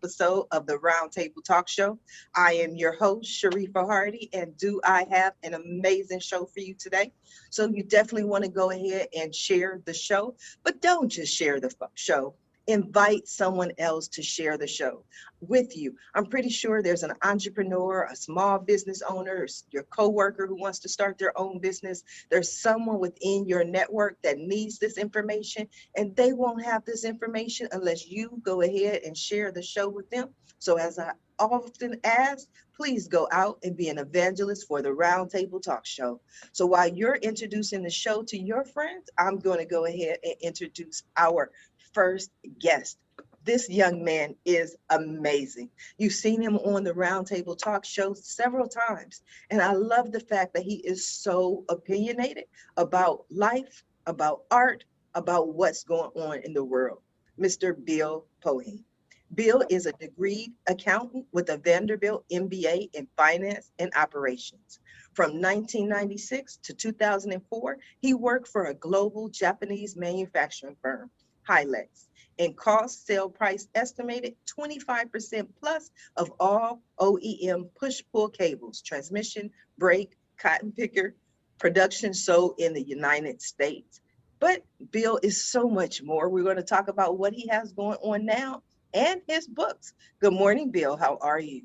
Episode of the Roundtable Talk Show. I am your host, Sharifa Hardy, and do I have an amazing show for you today? So you definitely want to go ahead and share the show, but don't just share the show. Invite someone else to share the show with you. I'm pretty sure there's an entrepreneur, a small business owner, your coworker who wants to start their own business. There's someone within your network that needs this information, and they won't have this information unless you go ahead and share the show with them. So as I often ask, please go out and be an evangelist for the Roundtable Talk Show. So while you're introducing the show to your friends, I'm going to go ahead and introduce our first guest. This young man is amazing. You've seen him on the Roundtable Talk Show several times, and I love the fact that he is so opinionated about life, about art, about what's going on in the world. Mr. Bill Poje. Bill is a degreed accountant with a Vanderbilt MBA in finance and operations. From 1996 to 2004, he worked for a global Japanese manufacturing firm, Hi-Lex, and cost sale price estimated 25% plus of all OEM push-pull cables, transmission, brake, cotton picker, production sold in the United States. But Bill is so much more. We're going to talk about what he has going on now and his books. Good morning, Bill. How are you?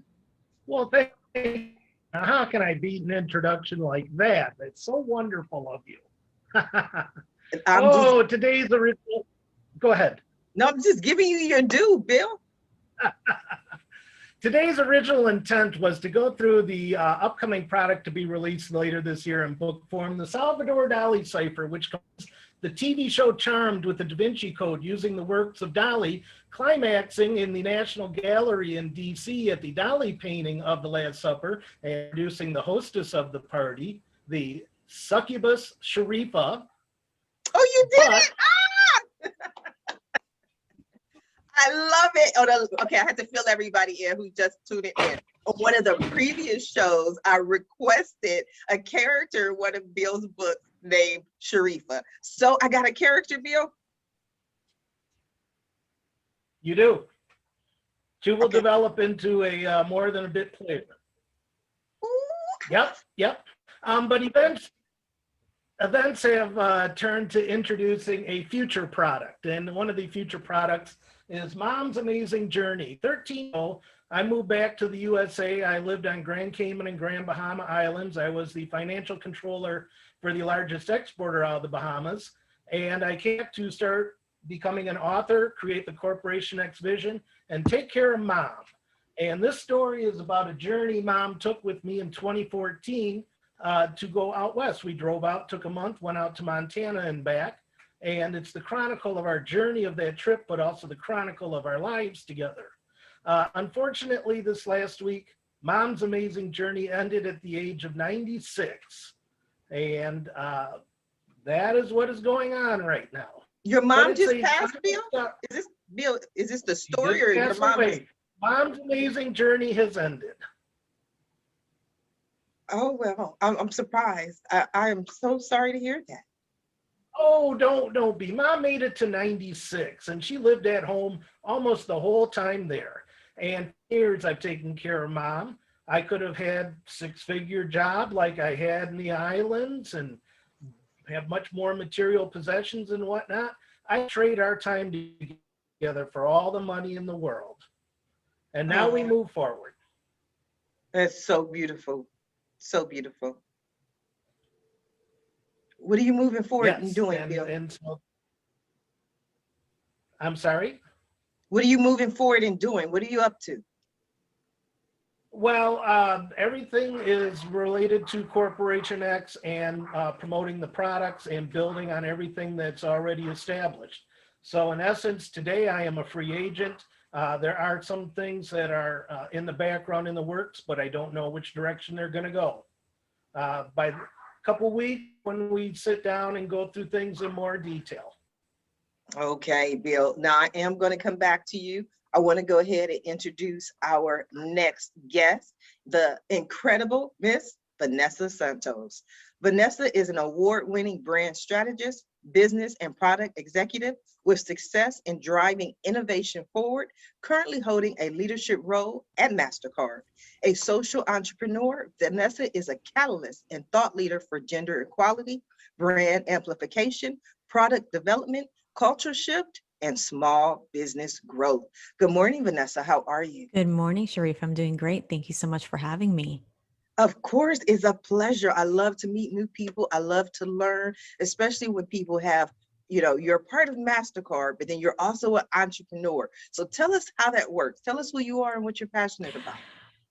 Well, thank you. How can I beat an introduction like that? It's so wonderful of you. Today's original. Go ahead. No, I'm just giving you your due, Bill. Today's original intent was to go through the upcoming product to be released later this year in book form, the Salvador Dali Cipher, which comes the TV show Charmed with the Da Vinci Code, using the works of Dali, climaxing in the National Gallery in DC at the Dali painting of The Last Supper, and introducing the hostess of the party, the succubus Sharifa. Oh, you did it! I love it. Okay, I had to fill everybody in who just tuned in. On one of the previous shows, I requested a character in one of Bill's books named Sharifa. So I got a character, Bill? You do. She will develop into a more than a bit player. Yep. But events have turned to introducing a future product. And one of the future products is Mom's Amazing Journey. 13 I moved back to the USA. I lived on Grand Cayman and Grand Bahama Islands. I was the financial controller for the largest exporter out of the Bahamas. And I came to start becoming an author, create the Corporation X Vision, and take care of Mom. And this story is about a journey Mom took with me in 2014 to go out west. We drove out, took a month, went out to Montana and back. And it's the chronicle of our journey of that trip, but also the chronicle of our lives together. Unfortunately, this last week, Mom's Amazing Journey ended at the age of 96. And that is what is going on right now. Your mom just passed, Bill? Is this the story, or your mom? Mom's Amazing Journey has ended. Oh, well, I'm surprised. I am so sorry to hear that. Oh, don't be. Mom made it to 96, and she lived at home almost the whole time there. And for years I've taken care of Mom. I could have had six-figure job like I had in the islands and have much more material possessions and whatnot. I trade our time together for all the money in the world. And now we move forward. That's so beautiful. So beautiful. What are you moving forward and doing, Bill? I'm sorry? What are you moving forward and doing? What are you up to? Well, everything is related to Corporation X and promoting the products and building on everything that's already established. So in essence, today I am a free agent. There are some things that are in the background in the works, but I don't know which direction they're going to go. By a couple weeks, when we sit down and go through things in more detail. Okay, Bill. Now I am going to come back to you. I want to go ahead and introduce our next guest, the incredible Miss Vanessa Santos. Vanessa is an award-winning brand strategist, business and product executive with success in driving innovation forward, currently holding a leadership role at MasterCard. A social entrepreneur, Vanessa is a catalyst and thought leader for gender equality, brand amplification, product development, culture shift, and small business growth. Good morning, Vanessa. How are you? Good morning, Sharif. I'm doing great. Thank you so much for having me. Of course, it's a pleasure. I love to meet new people. I love to learn, especially when people have, you're part of MasterCard, but then you're also an entrepreneur. So tell us how that works. Tell us who you are and what you're passionate about.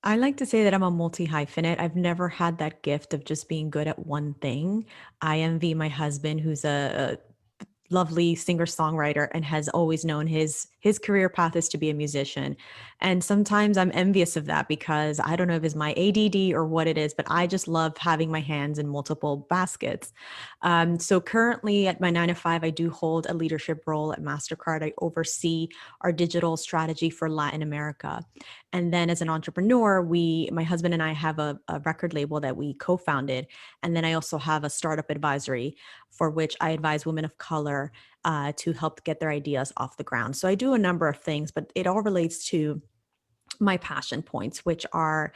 I like to say that I'm a multi-hyphenate. I've never had that gift of just being good at one thing. I envy my husband, who's a lovely singer-songwriter and has always known his career path is to be a musician. And sometimes I'm envious of that because I don't know if it's my ADD or what it is, but I just love having my hands in multiple baskets. So currently at my 9 to 5, I do hold a leadership role at MasterCard. I oversee our digital strategy for Latin America. And then as an entrepreneur, my husband and I have a record label that we co-founded. And then I also have a startup advisory for which I advise women of color to help get their ideas off the ground. So I do a number of things, but it all relates to my passion points, which are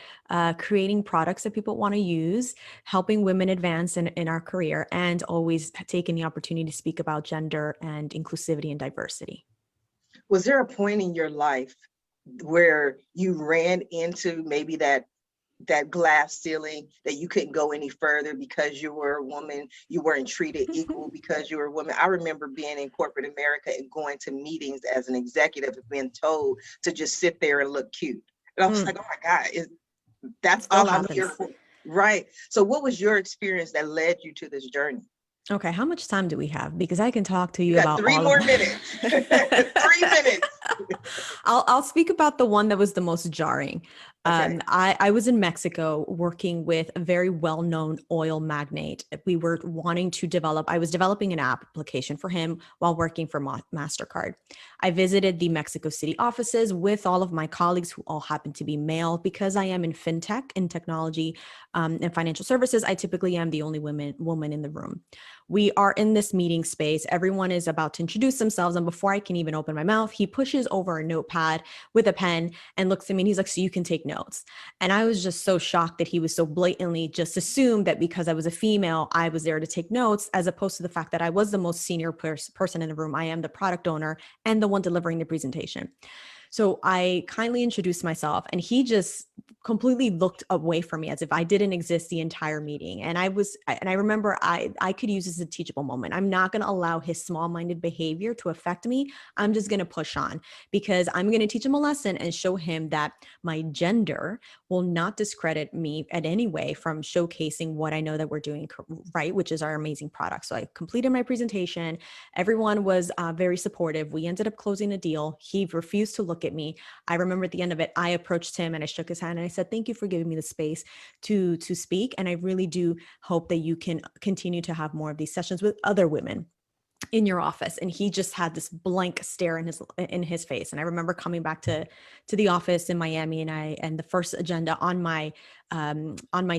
creating products that people want to use, helping women advance in our career, and always taking the opportunity to speak about gender and inclusivity and diversity. Was there a point in your life where you ran into maybe that glass ceiling, that you couldn't go any further because you were a woman, you weren't treated equal because you were a woman? I remember being in corporate America and going to meetings as an executive and being told to just sit there and look cute. And I was like, oh my God, that's Still all I'm happens. here for. Right. So what was your experience that led you to this journey? Okay, how much time do we have? Because I can talk to you got about 3 all more of minutes. 3 minutes. I'll speak about the one that was the most jarring. Okay. I was in Mexico working with a very well-known oil magnate. We were wanting to I was developing an application for him while working for MasterCard. I visited the Mexico City offices with all of my colleagues who all happen to be male. Because I am in fintech, in technology, and financial services, I typically am the only woman in the room. We are in this meeting space. Everyone is about to introduce themselves. And before I can even open my mouth, he pushes over a notepad with a pen and looks at me and he's like, so you can take notes. And I was just so shocked that he was so blatantly just assumed that because I was a female, I was there to take notes, as opposed to the fact that I was the most senior person in the room. I am the product owner and the one delivering the presentation. So I kindly introduced myself and he just completely looked away from me as if I didn't exist the entire meeting. And I remember I could use this as a teachable moment. I'm not going to allow his small-minded behavior to affect me. I'm just going to push on because I'm going to teach him a lesson and show him that my gender will not discredit me in any way from showcasing what I know that we're doing right, which is our amazing product. So I completed my presentation. Everyone was very supportive. We ended up closing the deal. He refused to look at me. I remember at the end of it, I approached him and I shook his hand and I said, thank you for giving me the space to speak. And I really do hope that you can continue to have more of these sessions with other women in your office. And he just had this blank stare in his face. And I remember coming back to the office in Miami and the first agenda on my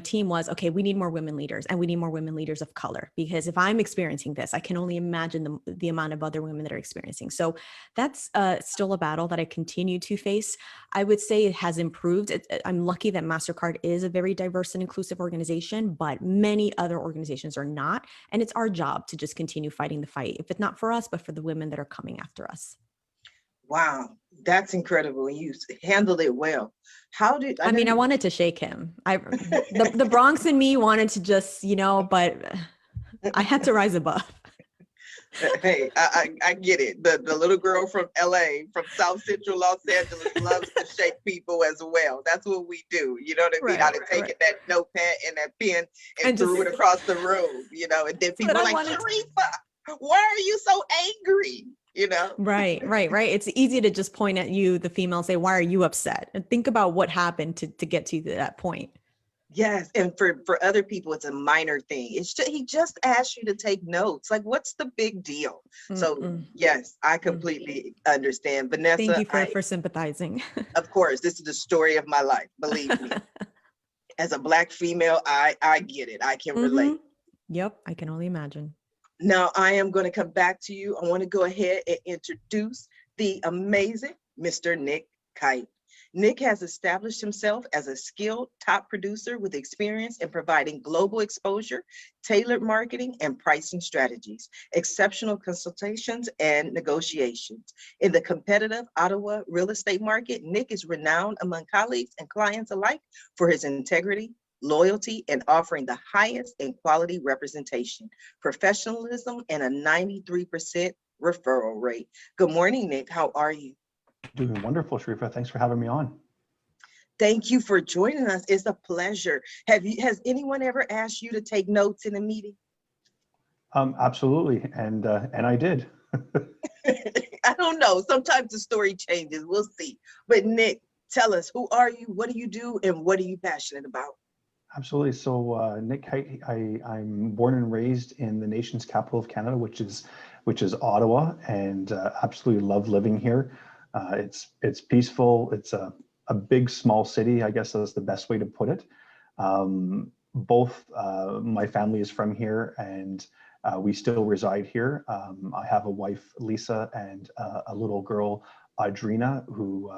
team was, okay, we need more women leaders and we need more women leaders of color, because if I'm experiencing this, I can only imagine the amount of other women that are experiencing. So that's still a battle that I continue to face. I would say it has improved. I'm lucky that MasterCard is a very diverse and inclusive organization, but many other organizations are not. And it's our job to just continue fighting the fight, if it's not for us, but for the women that are coming after us. Wow, that's incredible. You handled it well. How did I mean, I wanted to shake him. The Bronx in me wanted to just, but I had to rise above. Hey, I get it. The little girl from LA, from South Central Los Angeles, loves to shake people as well. That's what we do. You know what I mean? I'd have taken that notepad and that pen and threw it across the room, and then people are like, Sharifa, why are you so angry? Right. It's easy to just point at you, the female, and say, why are you upset? And think about what happened to get to that point. Yes, and for other people, it's a minor thing. It's just, he just asked you to take notes. Like, what's the big deal? So Mm-mm. yes, I Mm. completely understand. Thank Vanessa, you for sympathizing. of course, this is the story of my life. Believe me, as a Black female, I get it. I can Hmm. relate. Yep, I can only imagine. Now I am going to come back to you. I want to go ahead and introduce the amazing Mr. Nick Kyte. Nick has established himself as a skilled top producer with experience in providing global exposure, tailored marketing and pricing strategies, exceptional consultations and negotiations. In the competitive Ottawa real estate market, Nick is renowned among colleagues and clients alike for his integrity, loyalty, and offering the highest in quality representation, professionalism, and a 93% referral rate. Good morning, Nick. How are you? Doing wonderful, Sharifa. Thanks for having me on. Thank you for joining us. It's a pleasure. Has anyone ever asked you to take notes in a meeting? Absolutely, and I did. I don't know. Sometimes the story changes. We'll see. But Nick, tell us, who are you? What do you do? And what are you passionate about? Absolutely. So Nick Kyte, I'm born and raised in the nation's capital of Canada, which is Ottawa, and absolutely love living here. It's peaceful. It's a big, small city, I guess that's the best way to put it. Both my family is from here, and we still reside here. I have a wife, Lisa, and a little girl, Audrina, who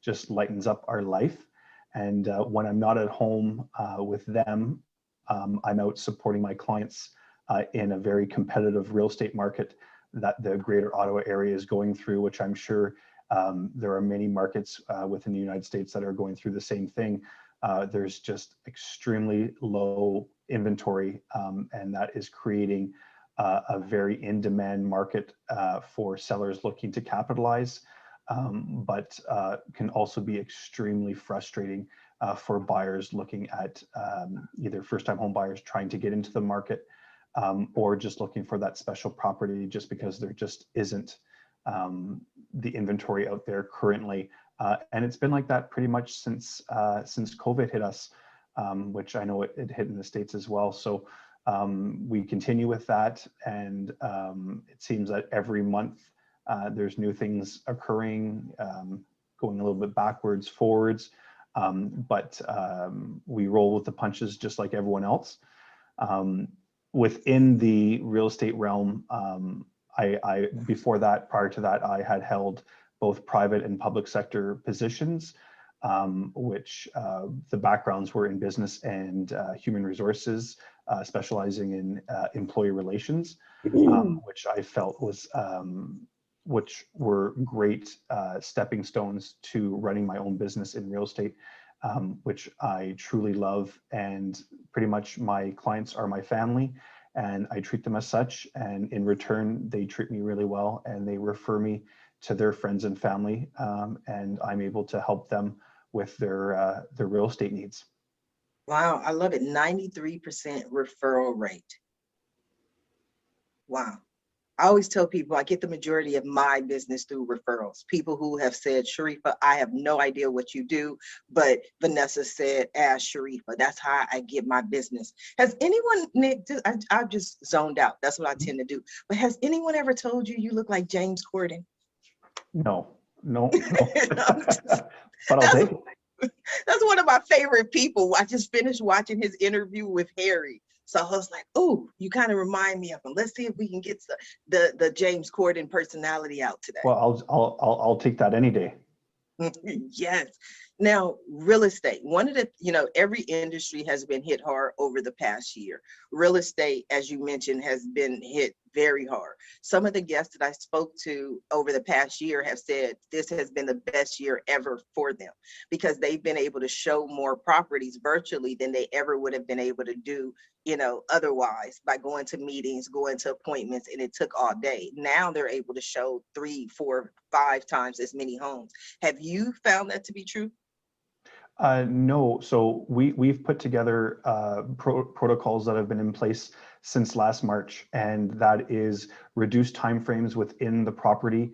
just lightens up our life. And when I'm not at home with them, I'm out supporting my clients in a very competitive real estate market that the greater Ottawa area is going through, which I'm sure there are many markets within the United States that are going through the same thing. There's just extremely low inventory, and that is creating a very in-demand market for sellers looking to capitalize, but can also be extremely frustrating for buyers looking at either first-time home buyers trying to get into the market or just looking for that special property just because there just isn't the inventory out there currently. And it's been like that pretty much since COVID hit us, which I know it hit in the States as well. So we continue with that, and it seems that every month there's new things occurring, going a little bit backwards, forwards, but we roll with the punches just like everyone else. Within the real estate realm, before that, prior to that, I had held both private and public sector positions, which the backgrounds were in business and human resources, specializing in employee relations, which I felt was, which were great stepping stones to running my own business in real estate, which I truly love. And pretty much my clients are my family, and I treat them as such. And in return, they treat me really well, and they refer me to their friends and family, and I'm able to help them with their real estate needs. Wow, I love it. 93% referral rate. Wow. I always tell people I get the majority of my business through referrals. People who have said, Sharifa, I have no idea what you do, but Vanessa said, ask Sharifa. That's how I get my business. Has anyone, Nick, I've just zoned out. That's what I tend to do. But has anyone ever told you you look like James Corden? No. But I'll take it. That's one of my favorite people. I just finished watching his interview with Harry. So I was like, oh, you kind of remind me of him. Let's see if we can get the James Corden personality out today. Well, I'll take that any day. Yes. Now, real estate, one of the, every industry has been hit hard over the past year. Real estate, as you mentioned, has been hit very hard. Some of the guests that I spoke to over the past year have said this has been the best year ever for them because they've been able to show more properties virtually than they ever would have been able to do, otherwise by going to meetings, going to appointments, and it took all day. Now they're able to show 3, 4, 5 times as many homes. Have you found that to be true? No, so we've put together protocols that have been in place since last March, and that is reduced timeframes within the property,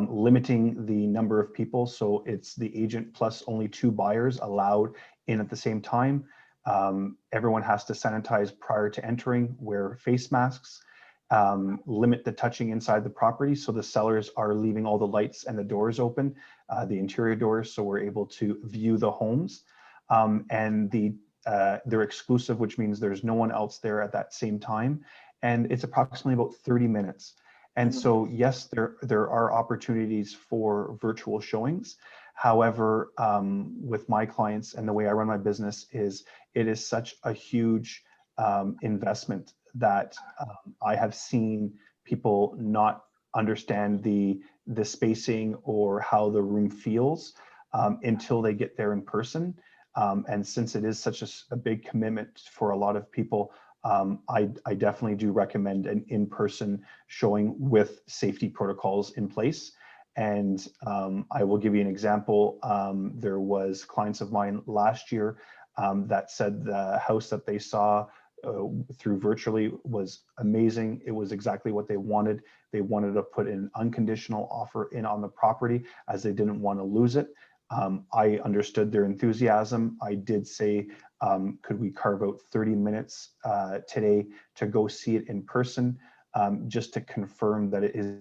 limiting the number of people. So it's the agent plus only 2 buyers allowed in at the same time, Everyone has to sanitize prior to entering, wear face masks, limit the touching inside the property. So the sellers are leaving all the lights and the doors open, the interior doors, so we're able to view the homes. And they're exclusive, which means there's no one else there at that same time. And it's approximately about 30 minutes. And so, yes, there are opportunities for virtual showings. However, with my clients and the way I run my business it is such a huge investment that I have seen people not understand the spacing or how the room feels until they get there in person. And since it is such a big commitment for a lot of people, I definitely do recommend an in-person showing with safety protocols in place. And I will give you an example. There was clients of mine last year that said the house that they saw through virtually was amazing. It was exactly what they wanted. They wanted to put an unconditional offer in on the property as they didn't want to lose it. I understood their enthusiasm. I did say, could we carve out 30 minutes today to go see it in person, just to confirm that it is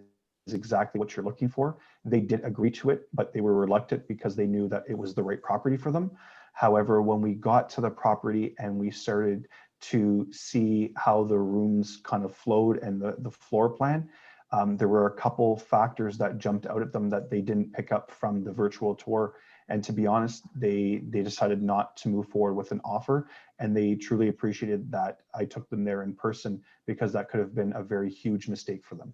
exactly what you're looking for. They did agree to it, but they were reluctant because they knew that it was the right property for them. However, when we got to the property and we started to see how the rooms kind of flowed and the floor plan, there were a couple factors that jumped out at them that they didn't pick up from the virtual tour. And to be honest, they decided not to move forward with an offer. And they truly appreciated that I took them there in person, because that could have been a very huge mistake for them.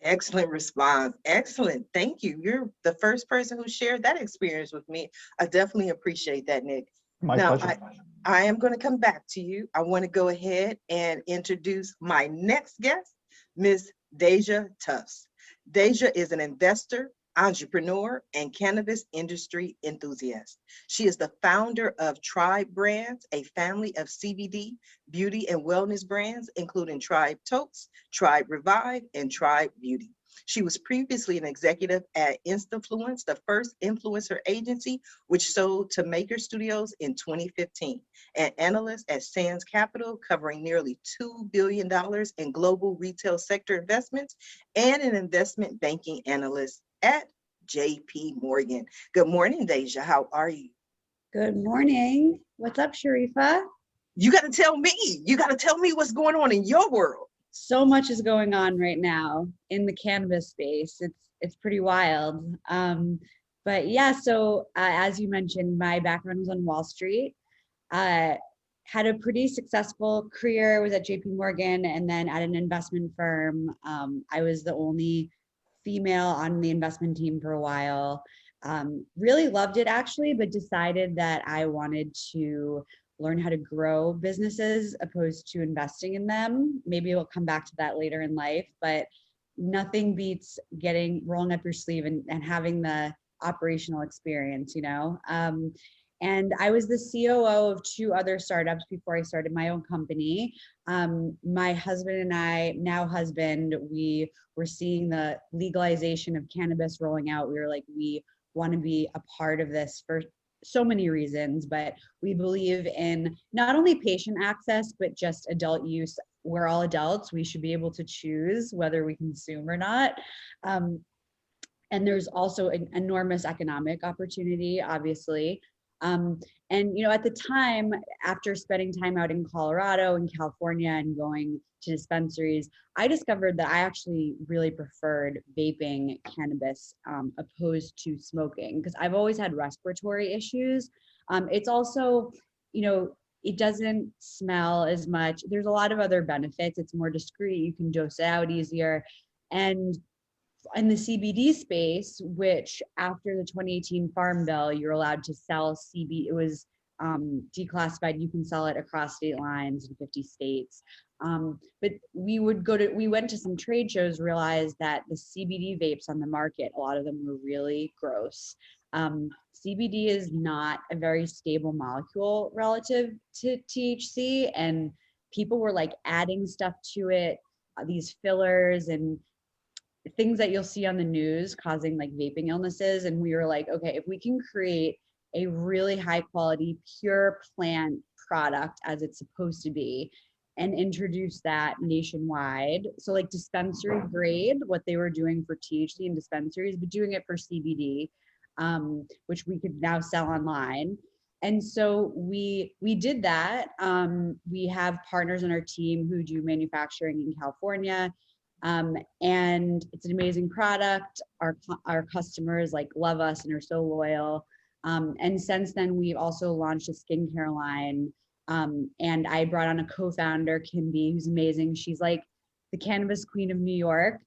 Excellent response. Excellent. Thank you. You're the first person who shared that experience with me. I definitely appreciate that, Nick. My Now, pleasure. I am going to come back to you. I want to go ahead and introduce my next guest, Ms. Deja Tufts. Deja is an investor, entrepreneur, and cannabis industry enthusiast. She is the founder of Tribe Brands, a family of CBD, beauty, and wellness brands, including Tribe Totes, Tribe Revive, and Tribe Beauty. She was previously an executive at Instafluence, the first influencer agency, which sold to Maker Studios in 2015, an analyst at Sands Capital, covering nearly $2 billion in global retail sector investments, and an investment banking analyst at JP Morgan. Good morning, Deja. How are you? Good morning. What's up, Sharifa? You got to tell me. You got to tell me what's going on in your world. So much is going on right now in the cannabis space. It's pretty wild. But yeah, so as you mentioned, my background was on Wall Street. Had a pretty successful career, was at JP Morgan, and then at an investment firm. I was the only female on the investment team for a while. Really loved it actually, but decided that I wanted to learn how to grow businesses opposed to investing in them. Maybe we'll come back to that later in life, but nothing beats rolling up your sleeve and having the operational experience, you know? And I was the COO of 2 other startups before I started my own company. My husband and I, now husband, we were seeing the legalization of cannabis rolling out. We were like, we want to be a part of this for so many reasons, but we believe in not only patient access, but just adult use. We're all adults. We should be able to choose whether we consume or not. And there's also an enormous economic opportunity, obviously. And, you know, at the time, after spending time out in Colorado and California and going to dispensaries, I discovered that I actually really preferred vaping cannabis opposed to smoking, because I've always had respiratory issues. It's also, you know, it doesn't smell as much. There's a lot of other benefits. It's more discreet. You can dose it out easier. And in the CBD space, which after the 2018 Farm Bill, you're allowed to sell CBD. It was declassified. You can sell it across state lines in 50 states. But we went to some trade shows, realized that the CBD vapes on the market, a lot of them were really gross. CBD is not a very stable molecule relative to THC, and people were like adding stuff to it, these fillers and things that you'll see on the news causing like vaping illnesses. And we were like, okay, if we can create a really high quality, pure plant product as it's supposed to be and introduce that nationwide. So like dispensary grade, what they were doing for THC in dispensaries, but doing it for CBD, which we could now sell online. And so we did that. We have partners on our team who do manufacturing in California. And it's an amazing product. Our customers like love us and are so loyal. And since then, we've also launched a skincare line. And I brought on a co-founder, Kimby, who's amazing. She's like the cannabis queen of New York,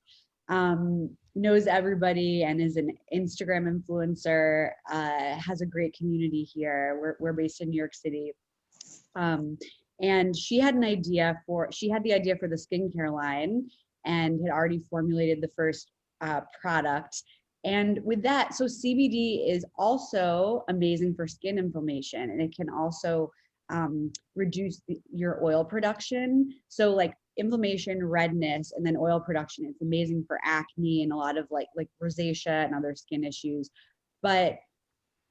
knows everybody and is an Instagram influencer, has a great community here. We're based in New York City. And she had the idea for the skincare line and had already formulated the first product. And with that, so CBD is also amazing for skin inflammation, and it can also reduce your oil production. So like inflammation, redness, and then oil production. It's amazing for acne and a lot of like rosacea and other skin issues. But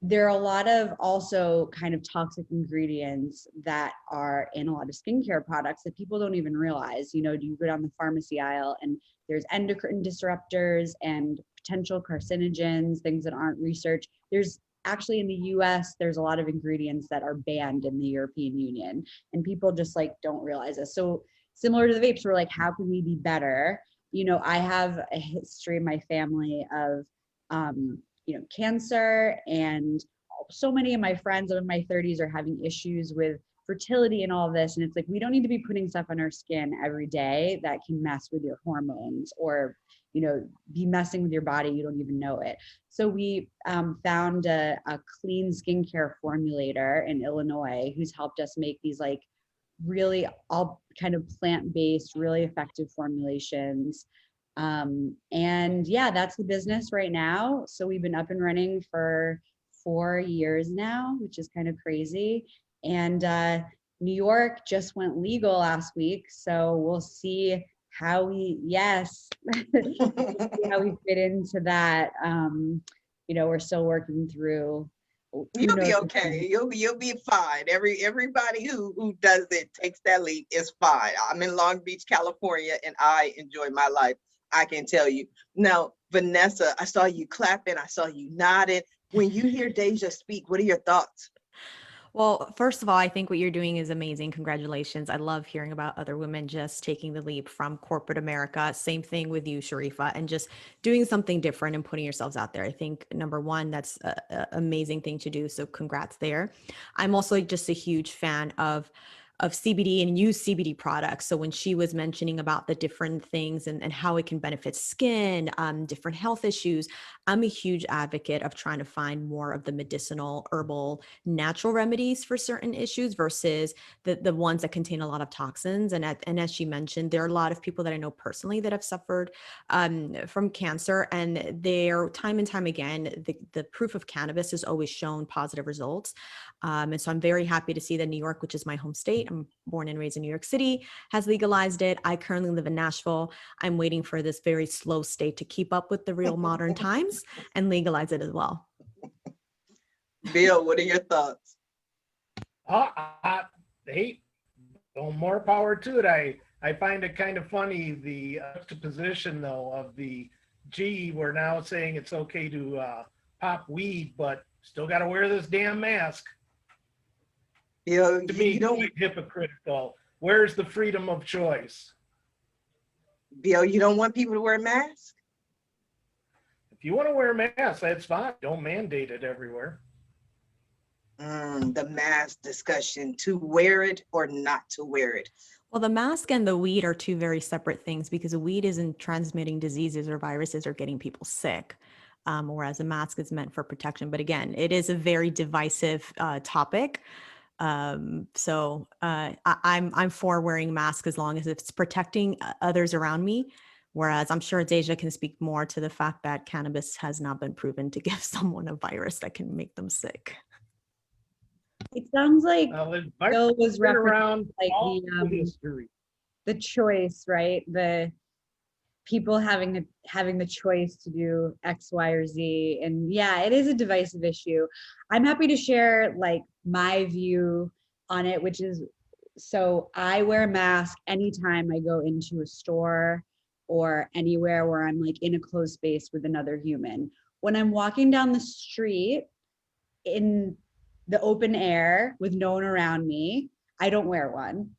there are a lot of also kind of toxic ingredients that are in a lot of skincare products that people don't even realize. You know, you go down the pharmacy aisle and there's endocrine disruptors and potential carcinogens, things that aren't researched. There's actually in the US, there's a lot of ingredients that are banned in the European Union, and people just like don't realize this. So similar to the vapes, we're like, how can we be better? You know, I have a history in my family of, you know, cancer, and so many of my friends in my 30s are having issues with fertility and all of this. And it's like, we don't need to be putting stuff on our skin every day that can mess with your hormones or, you know, be messing with your body. You don't even know it. So we found a clean skincare formulator in Illinois who's helped us make these like really all kind of plant-based, really effective formulations. And yeah, that's the business right now. So we've been up and running for 4 years now, which is kind of crazy. And New York just went legal last week. So we'll see how we, yes, how we fit into that. You know, we're still working through. You'll be okay. You'll be fine. Everybody who does it, takes that leap, is fine. I'm in Long Beach, California, and I enjoy my life. I can tell you. Now, Vanessa, I saw you clapping. I saw you nodding. When you hear Deja speak, what are your thoughts? Well, first of all, I think what you're doing is amazing. Congratulations. I love hearing about other women just taking the leap from corporate America. Same thing with you, Sharifa, and just doing something different and putting yourselves out there. I think number one, that's an amazing thing to do. So congrats there. I'm also just a huge fan of CBD and use CBD products. So when she was mentioning about the different things and how it can benefit skin, different health issues, I'm a huge advocate of trying to find more of the medicinal, herbal, natural remedies for certain issues versus the ones that contain a lot of toxins. And as she mentioned, there are a lot of people that I know personally that have suffered from cancer, and they're time and time again, the proof of cannabis has always shown positive results. And so I'm very happy to see that New York, which is my home state, I'm born and raised in New York City, has legalized it. I currently live in Nashville. I'm waiting for this very slow state to keep up with the real modern times and legalize it as well. Bill, what are your thoughts? Hey, well, more power to it. I find it kind of funny, the juxtaposition though of the we're now saying it's okay to pop weed, but still got to wear this damn mask. Bill, To me, you don't, quite hypocritical. Where's the freedom of choice? Bill, you don't want people to wear masks? If you want to wear a mask, that's fine. Don't mandate it everywhere. The mask discussion, to wear it or not to wear it. Well, the mask and the weed are two very separate things, because the weed isn't transmitting diseases or viruses or getting people sick, whereas a mask is meant for protection. But again, it is a very divisive topic. So I'm for wearing masks as long as it's protecting others around me. Whereas I'm sure Deja can speak more to the fact that cannabis has not been proven to give someone a virus that can make them sick. It sounds like Bill was around referencing like the choice, right? The people having the choice to do X, Y, or Z. And yeah, it is a divisive issue. I'm happy to share like my view on it, which is, so I wear a mask anytime I go into a store or anywhere where I'm like in a closed space with another human. When I'm walking down the street in the open air with no one around me, I don't wear one.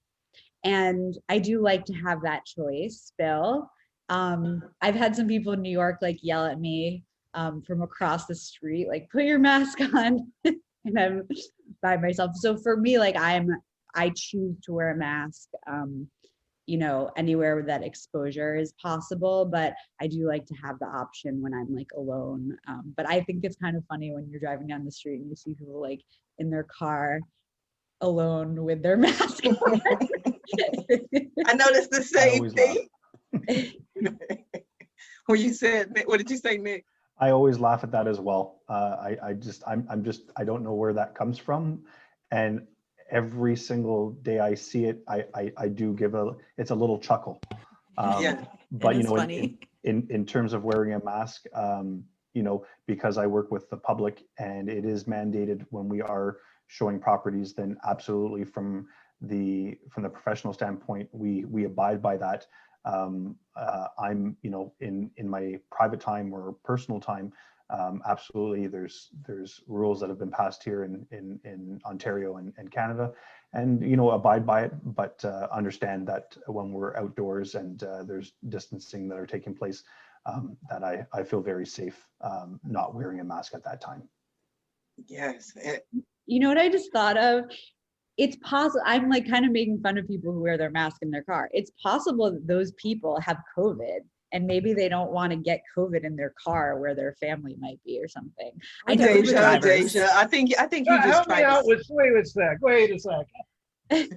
And I do like to have that choice, Bill. I've had some people in New York like yell at me from across the street, like, put your mask on. And I'm by myself. So for me, like I choose to wear a mask, you know, anywhere where that exposure is possible, but I do like to have the option when I'm like alone. But I think it's kind of funny when you're driving down the street and you see people like in their car alone with their mask on. I noticed the I same always thing. When you said, what did you say, Nick? I always laugh at that as well. I'm just, I don't know where that comes from. And every single day I see it, I do give it's a little chuckle. Yeah. But It you is know, funny. in terms of wearing a mask, you know, because I work with the public and it is mandated when we are showing properties, then absolutely from the professional standpoint, we abide by that. I'm, you know, in my private time or personal time, absolutely there's rules that have been passed here in Ontario and Canada, and you know, abide by it, but understand that when we're outdoors and there's distancing that are taking place, that I feel very safe not wearing a mask at that time. Yes. You know what I just thought of? It's possible, I'm like kind of making fun of people who wear their mask in their car. It's possible that those people have COVID and maybe they don't want to get COVID in their car where their family might be or something. Or I the know Uber Deja, drivers. Deja, I think you just Help me tried out to. with, wait a sec.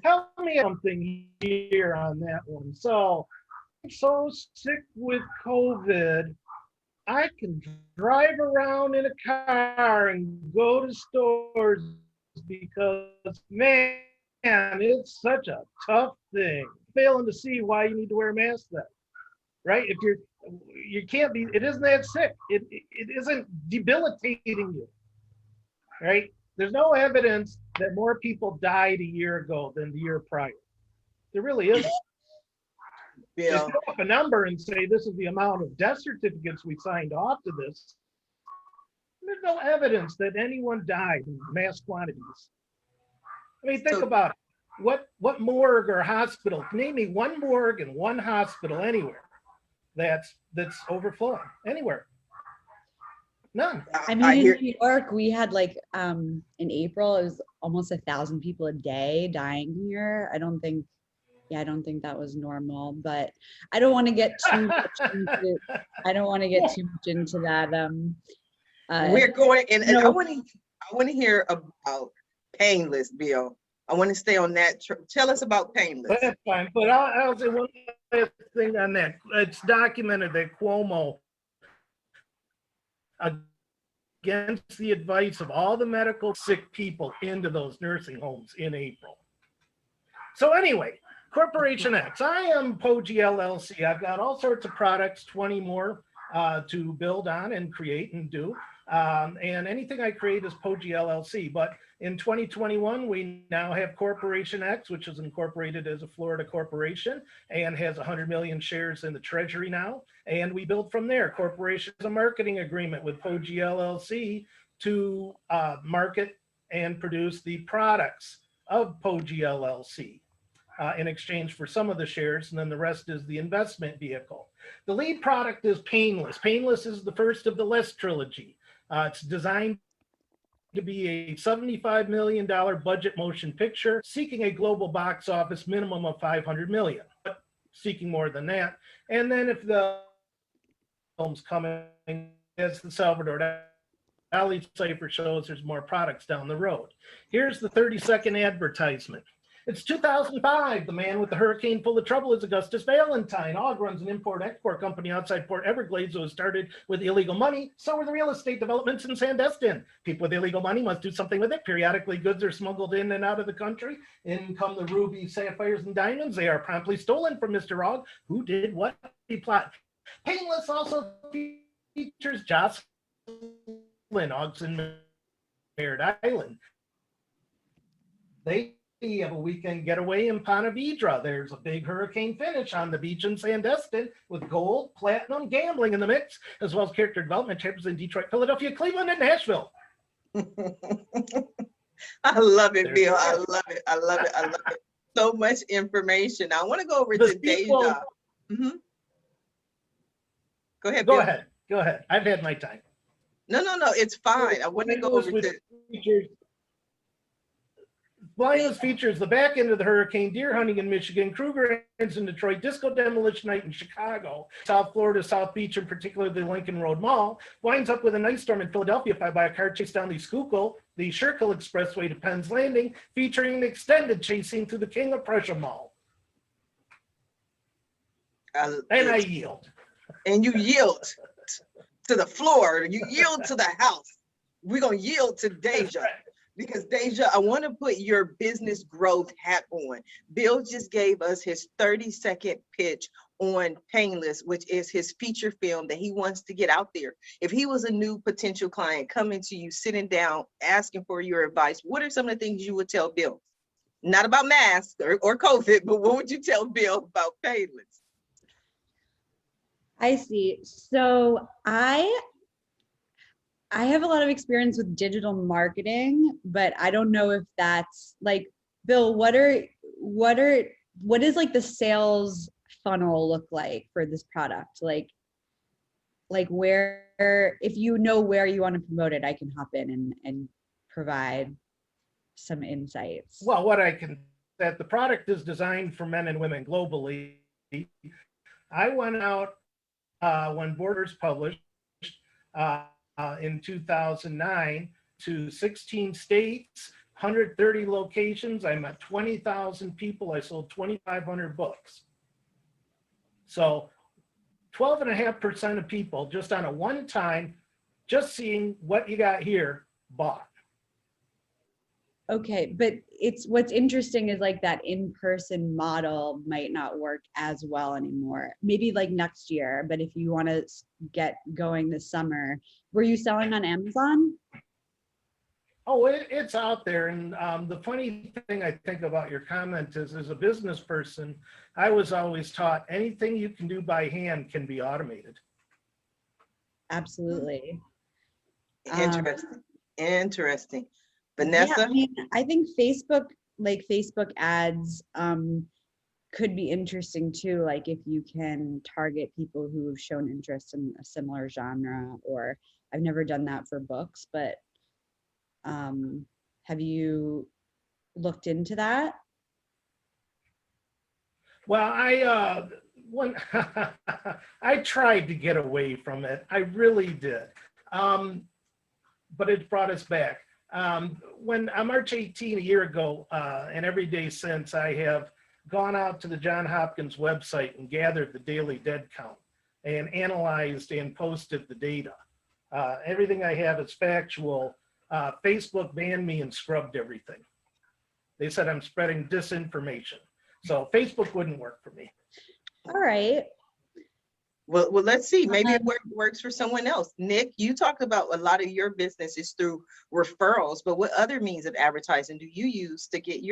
Help me out something here on that one. So, I'm so sick with COVID, I can drive around in a car and go to stores because, man, it's such a tough thing. Failing to see why you need to wear a mask then, right? If you can't be, it isn't that sick. It isn't debilitating you, right? There's no evidence that more people died a year ago than the year prior. There really isn't. Just Bill, throw up a number and say this is the amount of death certificates we signed off to this. There's no evidence that anyone died in mass quantities. I mean, think So- about it. What morgue or hospital? Name me one morgue and one hospital anywhere that's overflowing anywhere. None. I mean, I in hear. New York, we had like in April, it was almost 1,000 people a day dying here. I don't think that was normal, but I don't want to get too much into, I don't want to get too much into that. We're going, and no. I want to hear about painless, Bill. I want to stay on that. Tell us about painless. That's fine. But I'll say one last thing on that. It's documented that Cuomo, against the advice of all the medical sick people, into those nursing homes in April. So anyway, Corporation X. I am Poje LLC. I've got all sorts of products, 20 more to build on and create and do. And anything I create is Poje LLC. But in 2021, we now have Corporation X, which is incorporated as a Florida corporation and has 100 million shares in the treasury now. And we build from there. Corporation is a marketing agreement with Poje LLC to market and produce the products of Poje LLC. In exchange for some of the shares, and then the rest is the investment vehicle. The lead product is Painless. Painless is the first of the Less trilogy. It's designed to be a $75 million budget motion picture, seeking a global box office minimum of $500 million, but seeking more than that. And then if the film's coming, as the Salvador Dali cipher shows, there's more products down the road. Here's the 30-second advertisement. It's 2005. The man with the hurricane full of trouble is Augustus Valentine. Og runs an import-export company outside Port Everglades that was started with illegal money. So were the real estate developments in Sandestin. People with illegal money must do something with it. Periodically, goods are smuggled in and out of the country. In come the rubies, sapphires, and diamonds. They are promptly stolen from Mr. Og, who did what he plot. Painless also features Jocelyn, Og's in Merritt Island. They you have a weekend getaway in Ponte Vedra. There's a big hurricane finish on the beach in Sandestin with gold, platinum, gambling in the mix, as well as character development chapters in Detroit, Philadelphia, Cleveland, and Nashville. I love it, There's Bill. I that. love it. I love it. I love it. So much information. I want to go over The to sequel- Deja. Go ahead, Go Bill. ahead. Go ahead. I've had my time. No, it's fine. I want to go over to. Blindness features the back end of the hurricane, deer hunting in Michigan, Kruger ends in Detroit, disco demolition night in Chicago, South Florida, South Beach, in particular the Lincoln Road Mall, winds up with an ice storm in Philadelphia followed by a car chase down the Schuylkill, the Schuylkill Expressway to Penn's Landing, featuring an extended chase scene through the King of Prussia Mall. And I yield. And you yield to the floor. You yield to the house. We're going to yield to Deja. Because Deja, I want to put your business growth hat on. Bill just gave us his 30-second pitch on Painless, which is his feature film that he wants to get out there. If he was a new potential client coming to you, sitting down, asking for your advice, what are some of the things you would tell Bill? Not about masks or COVID, but what would you tell Bill about Painless? I see. So I have a lot of experience with digital marketing, but I don't know if that's like, Bill, what is like the sales funnel look like for this product? Like where, if you know where you want to promote it, I can hop in and provide some insights. Well, that the product is designed for men and women globally. I went out when Borders published, in 2009 to 16 states, 130 locations. I met 20,000 people. I sold 2,500 books. So 12.5% of people just on a one time, just seeing what you got here, bought. Okay, but what's interesting is like that in-person model might not work as well anymore. Maybe like next year, but if you want to get going this summer, were you selling on Amazon? Oh, it's out there. And the funny thing I think about your comment is, as a business person, I was always taught anything you can do by hand can be automated. Absolutely. Interesting. Vanessa? Yeah, I mean, I think Facebook ads could be interesting too. Like if you can target people who have shown interest in a similar genre, or I've never done that for books, but have you looked into that? Well, I tried to get away from it. I really did. But it brought us back. When on March 18, a year ago, and every day since, I have gone out to the Johns Hopkins website and gathered the daily dead count and analyzed and posted the data. Everything I have is factual. Facebook banned me and scrubbed everything. They said I'm spreading disinformation. So Facebook wouldn't work for me. All right. Well, let's see. Maybe it works for someone else. Nick, you talked about a lot of your business is through referrals, but what other means of advertising do you use to get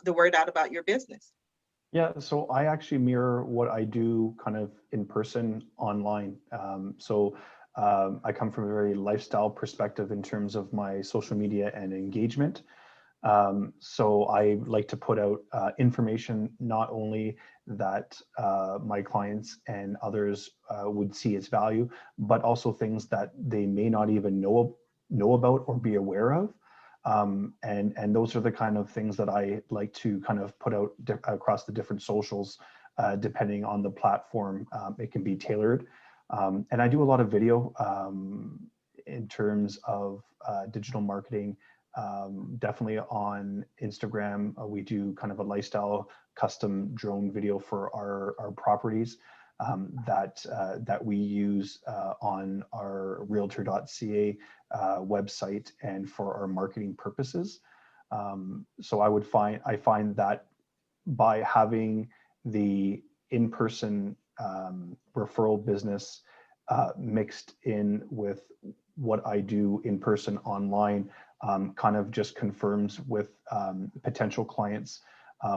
the word out about your business? Yeah, so I actually mirror what I do kind of in person online. I come from a very lifestyle perspective in terms of my social media and engagement. So I like to put out information not only that my clients and others would see its value, but also things that they may not even know about or be aware of. And those are the kind of things that I like to kind of put out across the different socials, depending on the platform. It can be tailored. And I do a lot of video in terms of digital marketing. Definitely on Instagram, we do kind of a lifestyle custom drone video for our properties that we use on our realtor.ca website and for our marketing purposes. So I find that by having the in-person referral business mixed in with what I do in person online, kind of just confirms with potential clients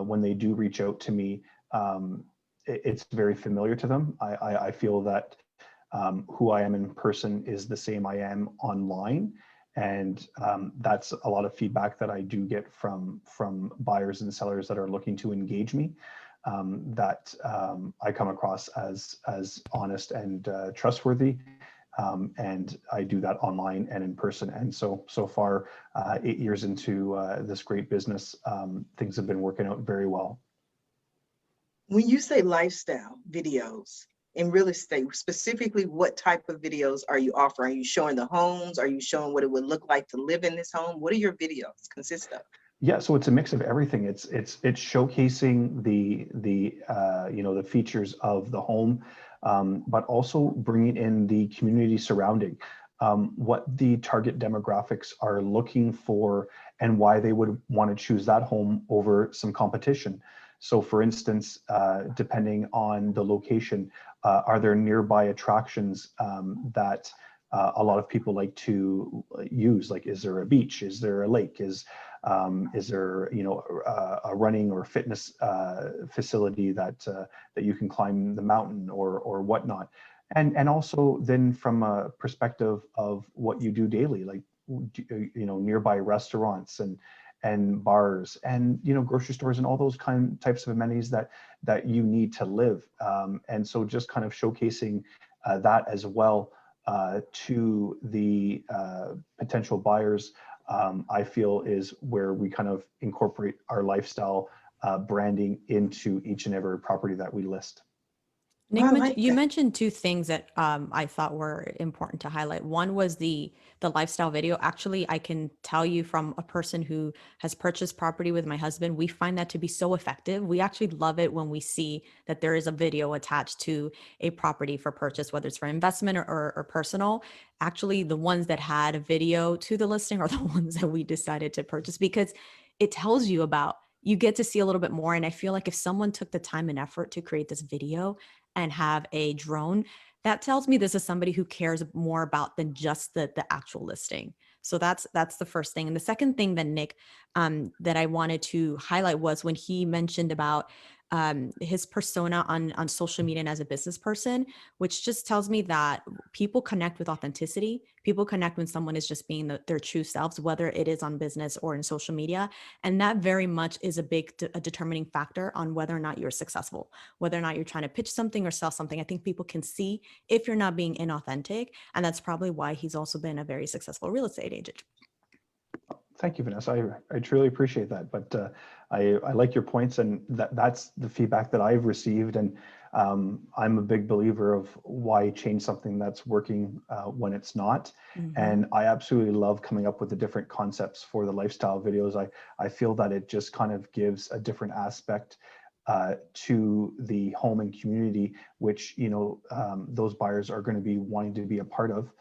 when they do reach out to me. It's very familiar to them. I feel that who I am in person is the same I am online. And that's a lot of feedback that I do get from buyers and sellers that are looking to engage me, that I come across as honest and trustworthy. And I do that online and in person. And so far, 8 years into this great business, things have been working out very well. When you say lifestyle videos in real estate, specifically, what type of videos are you offering? Are you showing the homes? Are you showing what it would look like to live in this home? What do your videos consist of? Yeah, so it's a mix of everything. It's showcasing the features of the home, but also bringing in the community surrounding, what the target demographics are looking for and why they would want to choose that home over some competition. So for instance, depending on the location, are there nearby attractions that a lot of people like to use? Like, is there a beach? Is there a lake? Is there a running or fitness facility that you can climb the mountain or whatnot? And also then from a perspective of what you do daily, like nearby restaurants and bars and grocery stores and all those types of amenities that you need to live, and so just kind of showcasing that as well to the potential buyers, I feel is where we kind of incorporate our lifestyle branding into each and every property that we list. Nick, I like you that. mentioned two things that I thought were important to highlight. One was the lifestyle video. Actually, I can tell you from a person who has purchased property with my husband, we find that to be so effective. We actually love it when we see that there is a video attached to a property for purchase, whether it's for investment or personal. Actually, the ones that had a video to the listing are the ones that we decided to purchase, because it tells you about, you get to see a little bit more. And I feel like if someone took the time and effort to create this video and have a drone, that tells me this is somebody who cares more about than just the actual listing. So that's the first thing. And the second thing that Nick, that I wanted to highlight was when he mentioned about his persona on social media and as a business person, which just tells me that people connect with authenticity. People connect when someone is just being their true selves, whether it is on business or in social media. And that very much is a big determining factor on whether or not you're successful, whether or not you're trying to pitch something or sell something. I think people can see if you're not being inauthentic. And that's probably why he's also been a very successful real estate agent. Thank you, Vanessa. I truly appreciate that. But I like your points, and that's the feedback that I've received. And I'm a big believer of why change something that's working when it's not. Mm-hmm. And I absolutely love coming up with the different concepts for the lifestyle videos. I feel that it just kind of gives a different aspect to the home and community, which those buyers are going to be wanting to be a part of.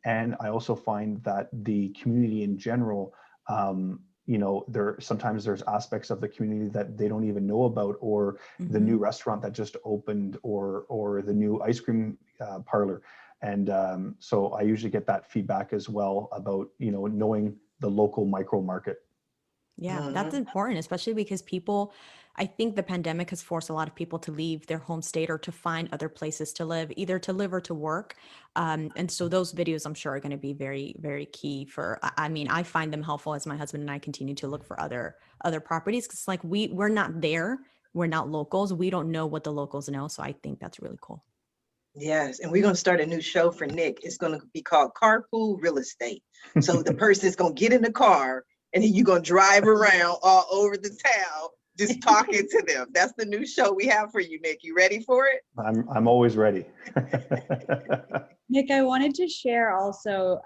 And I also find that the community in general, sometimes there's aspects of the community that they don't even know about, or the new restaurant that just opened, or the new ice cream parlor. And so I usually get that feedback as well about, knowing the local micro market. Yeah, that's important, especially because I think the pandemic has forced a lot of people to leave their home state or to find other places to live, either to live or to work. And so those videos, I'm sure, are going to be very, very key for, I find them helpful as my husband and I continue to look for other properties. Cause like we're not there. We're not locals. We don't know what the locals know. So I think that's really cool. Yes, and we're going to start a new show for Nick. It's going to be called Carpool Real Estate. So the person's going to get in the car, and then you're going to drive around all over the town just talking to them. That's the new show we have for you, Nick. You ready for it? I'm always ready. Nick, I wanted to share also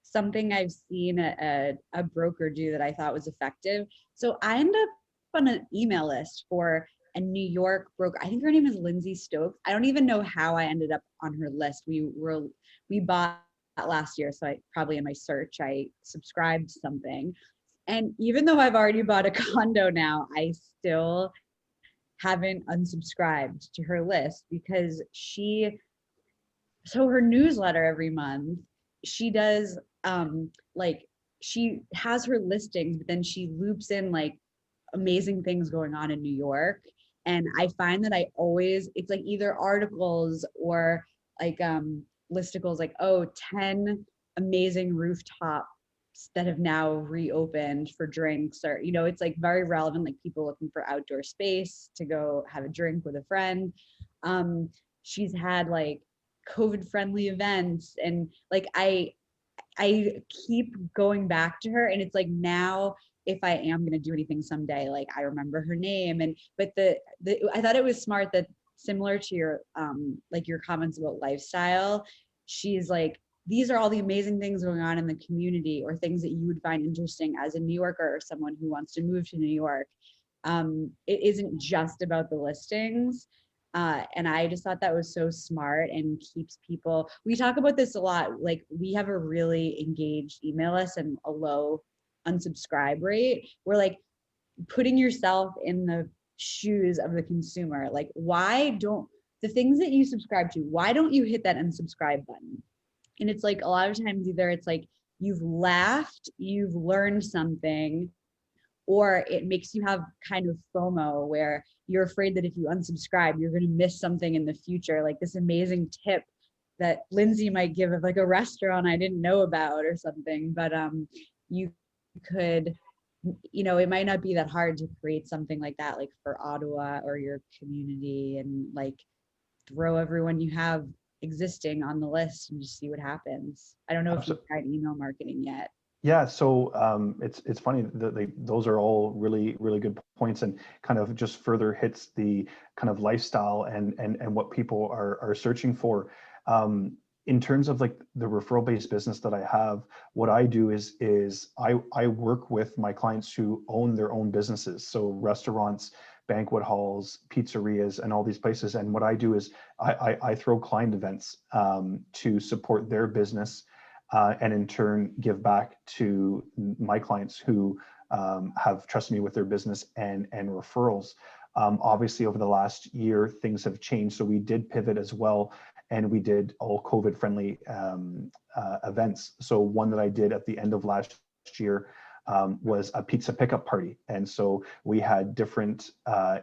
something I've seen a broker do that I thought was effective. So I ended up on an email list for a New York broker. I think her name is Lindsay Stokes. I don't even know how I ended up on her list. We bought last year, so I probably in my search I subscribed something. And even though I've already bought a condo now, I still haven't unsubscribed to her list, because her newsletter every month, she does she has her listings, but then she loops in like amazing things going on in New York. And I find that I always, it's like either articles or like listicles like, oh, 10 amazing rooftops that have now reopened for drinks, or, you know, it's like very relevant, like people looking for outdoor space to go have a drink with a friend. She's had like COVID friendly events, and like I keep going back to her, and it's like now if I am going to do anything someday, like I remember her name. And but the I thought it was smart that, similar to your like your comments about lifestyle, she's like, these are all the amazing things going on in the community, or things that you would find interesting as a New Yorker or someone who wants to move to New York. It isn't just about the listings. And I just thought that was so smart and keeps people, we talk about this a lot, like we have a really engaged email list and a low unsubscribe rate. We're like putting yourself in the shoes of the consumer. Like, why don't the things that you subscribe to, why don't you hit that unsubscribe button? And it's like a lot of times either it's like you've laughed, you've learned something, or it makes you have kind of FOMO where you're afraid that if you unsubscribe, you're going to miss something in the future, like this amazing tip that Lindsay might give of like a restaurant I didn't know about or something. But you could, you know, it might not be that hard to create something like that, like for Ottawa or your community, and like throw everyone you have existing on the list and just see what happens. I don't know if you've tried email marketing yet. Yeah, so it's funny that those are all really, really good points, and kind of just further hits the kind of lifestyle and what people are searching for. In terms of like the referral-based business that I have, what I do is I work with my clients who own their own businesses, so restaurants, banquet halls, pizzerias, and all these places. And what I do is I throw client events to support their business. And in turn give back to my clients who have trusted me with their business and referrals. Obviously, over the last year, things have changed. So we did pivot as well, and we did all COVID-friendly events. So one that I did at the end of last year was a pizza pickup party. And so we had different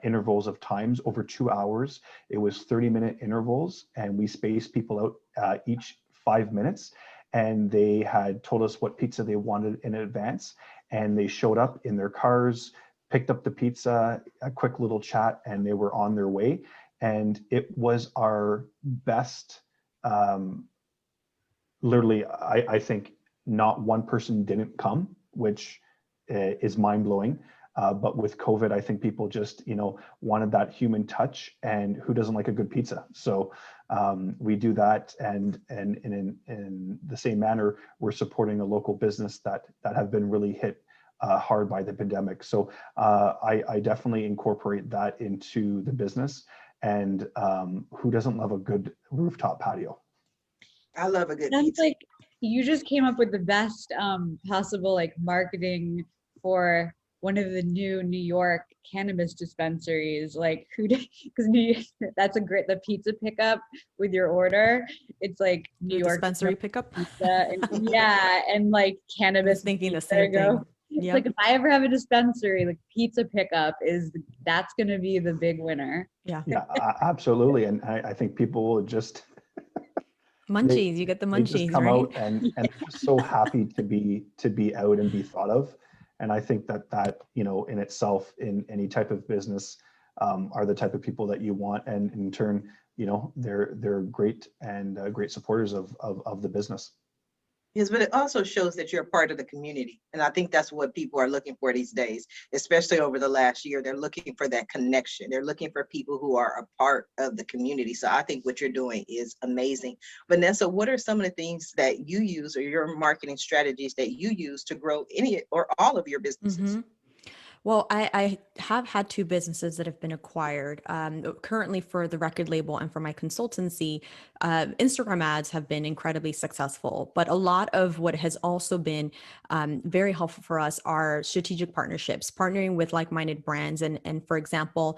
intervals of times over 2 hours. It was 30-minute intervals, and we spaced people out each 5 minutes. And they had told us what pizza they wanted in advance, and they showed up in their cars, picked up the pizza, a quick little chat, and they were on their way. And it was our best, literally, I think not one person didn't come, which is mind-blowing. But with COVID, I think people just, you know, wanted that human touch, and who doesn't like a good pizza? So we do that, and in the same manner, we're supporting a local business that have been really hit hard by the pandemic. So I definitely incorporate that into the business. And who doesn't love a good rooftop patio? I love a good Sounds pizza. like you just came up with the best possible like marketing for one of the new New York cannabis dispensaries. Like who, because that's a great, the pizza pickup with your order. It's like New York dispensary pickup. pizza, and yeah, and like cannabis. I was thinking the there same you go. thing. It's Yep. like if I ever have a dispensary, like pizza pickup that's going to be the big winner. Yeah. Yeah, absolutely. And I think people will just Munchies, you get the they just munchies, come right? out and they're just so happy to be out and be thought of. And I think that you know, in itself, in any type of business, are the type of people that you want, and in turn, you know, they're great and great supporters of the business. Yes, but it also shows that you're a part of the community. And I think that's what people are looking for these days, especially over the last year. They're looking for that connection. They're looking for people who are a part of the community. So I think what you're doing is amazing. Vanessa, what are some of the things that you use, or your marketing strategies that you use to grow any or all of your businesses? Mhm. Well, I have had two businesses that have been acquired. Currently, for the record label and for my consultancy, Instagram ads have been incredibly successful. But a lot of what has also been very helpful for us are strategic partnerships, partnering with like-minded brands. And for example,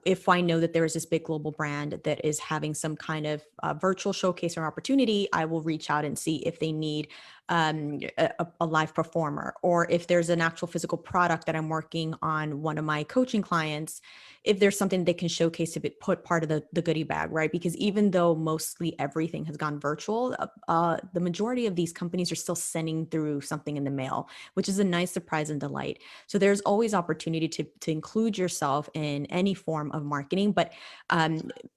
if I know that there is this big global brand that is having some kind of virtual showcase or opportunity, I will reach out and see if they need a live performer, or if there's an actual physical product that I'm working on one of my coaching clients, if there's something they can showcase to put part of the goodie bag, right? Because even though mostly everything has gone virtual, the majority of these companies are still sending through something in the mail, which is a nice surprise and delight. So there's always opportunity to include yourself in any form of marketing, but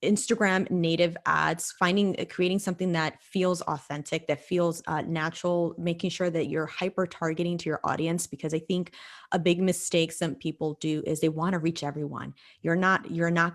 Instagram native ads, creating something that feels authentic, that feels natural, making sure that you're hyper targeting to your audience, because I think a big mistake some people do is they want to reach everyone. You're not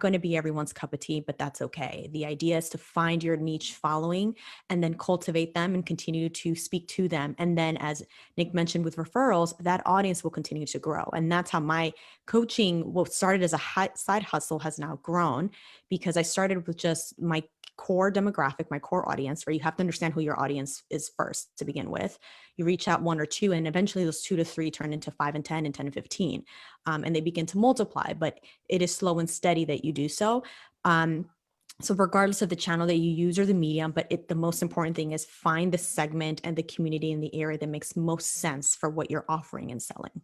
going to be everyone's cup of tea, but that's okay. The idea is to find your niche following and then cultivate them and continue to speak to them. And then, as Nick mentioned with referrals, that audience will continue to grow. And that's how my coaching, what started as a side hustle, has now grown, because I started with just my core demographic, my core audience, where you have to understand who your audience is first to begin with. You reach out one or two, and eventually those 2 to 3 turn into 5 and 10 and 10 and 15. And they begin to multiply, but it is slow and steady that you do so. So regardless of the channel that you use or the medium, but the most important thing is find the segment and the community in the area that makes most sense for what you're offering and selling.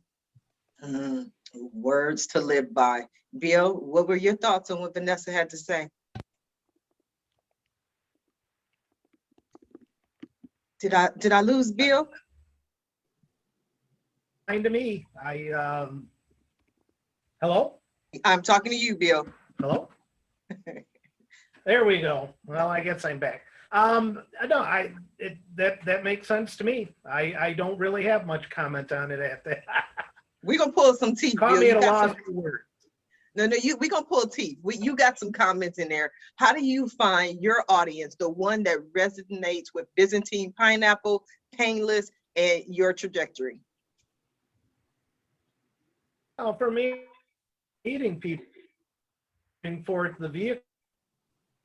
Words to live by. Bill, what were your thoughts on what Vanessa had to say? Did I lose Bill? Kind to me. Hello? I'm talking to you, Bill. Hello? There we go. Well, I guess I'm back. No, that makes sense to me. I don't really have much comment on it at that. We're gonna pull some teeth. Call Bill. me You at a got loss some- for words. No, we're gonna pull teeth. You got some comments in there. How do you find your audience, the one that resonates with Byzantine pineapple, painless, and your trajectory? For me, meeting people, bring forth the vehicle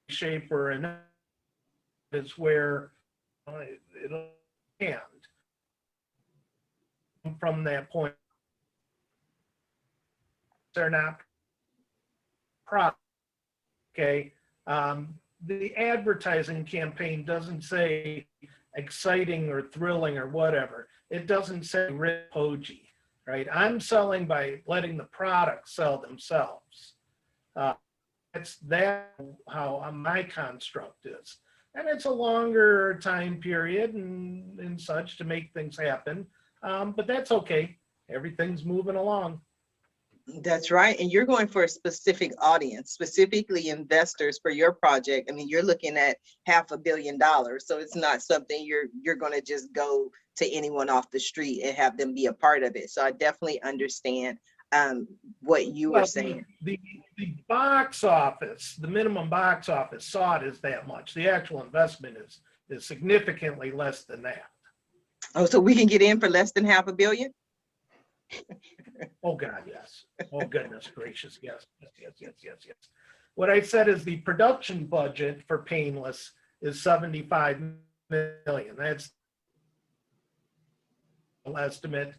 shaper, and is where it'll end from that point. They're not product. Okay. The advertising campaign doesn't say exciting or thrilling or whatever. It doesn't say Poje, right? I'm selling by letting the product sell themselves. That's how my construct is. And it's a longer time period and such to make things happen. But that's okay. Everything's moving along. That's right. And you're going for a specific audience, specifically investors for your project. I mean, you're looking at $500 million. So it's not something you're going to just go to anyone off the street and have them be a part of it. So I definitely understand what you were saying. The box office, the minimum box office sought is that much. The actual investment is significantly less than that. Oh, so we can get in for less than $500 million? Oh God, yes. Oh goodness gracious, yes. What I said is the production budget for Painless is 75 million. That's the estimate.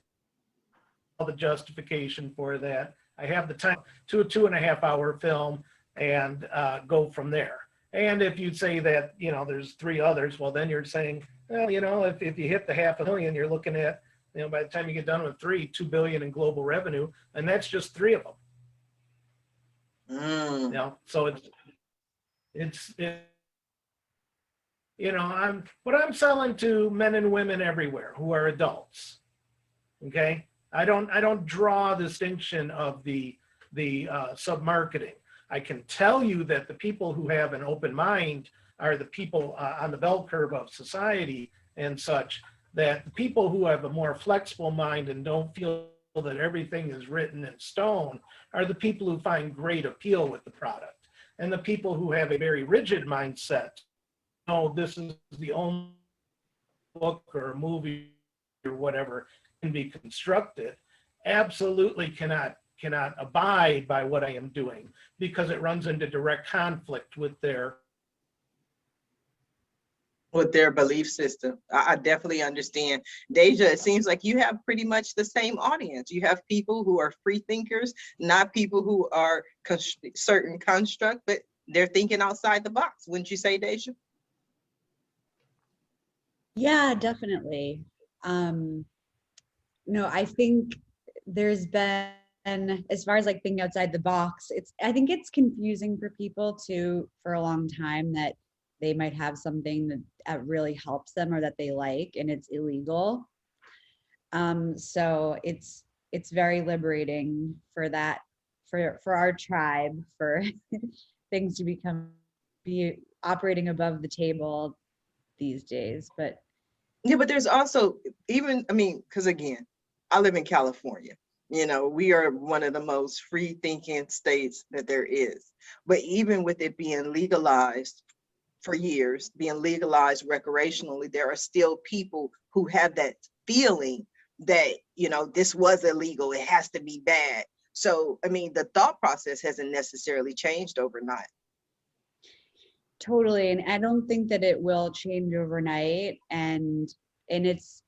All the justification for that. I have the time to a 2.5 hour film and go from there. And if you say that, there's 3 others, well, then you're saying, well, if you hit the $500 million, you're looking at, by the time you get done with 2 billion in global revenue, and that's just 3 of them. So I'm selling to men and women everywhere who are adults. Okay, I don't draw a distinction of the sub-marketing. I can tell you that the people who have an open mind are the people on the bell curve of society and such, that the people who have a more flexible mind and don't feel that everything is written in stone are the people who find great appeal with the product. And the people who have a very rigid mindset, this is the only book or a movie or whatever can be constructed, absolutely cannot abide by what I am doing, because it runs into direct conflict with their belief system. I definitely understand. Deja, it seems like you have pretty much the same audience. You have people who are free thinkers, not people who are certain construct, but they're thinking outside the box. Wouldn't you say, Deja? Yeah, definitely. No, I think there's been, as far as like thinking outside the box, I think it's confusing for people to, for a long time, that they might have something that really helps them or that they like and it's illegal. So it's very liberating for that, for our tribe, for things to be operating above the table these days. But Yeah, but there's also even, I mean, because again, I live in California. You know, we are one of the most free thinking states that there is. But even with it being legalized for years, being legalized recreationally, there are still people who have that feeling that, you know, this was illegal, it has to be bad. So, I mean, the thought process hasn't necessarily changed overnight. totally, and I don't think that it will change overnight. And it's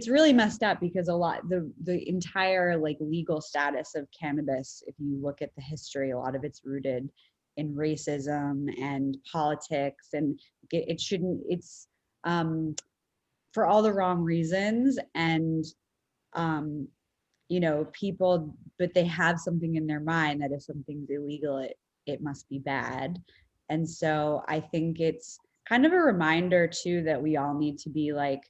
really messed up because the entire like legal status of cannabis, if you look at the history, a lot of it's rooted in racism and politics, and it shouldn't, it's for all the wrong reasons. And um you know, people, but they have something in their mind that if something's illegal, it must be bad. And so I think it's kind of a reminder too that we all need to be like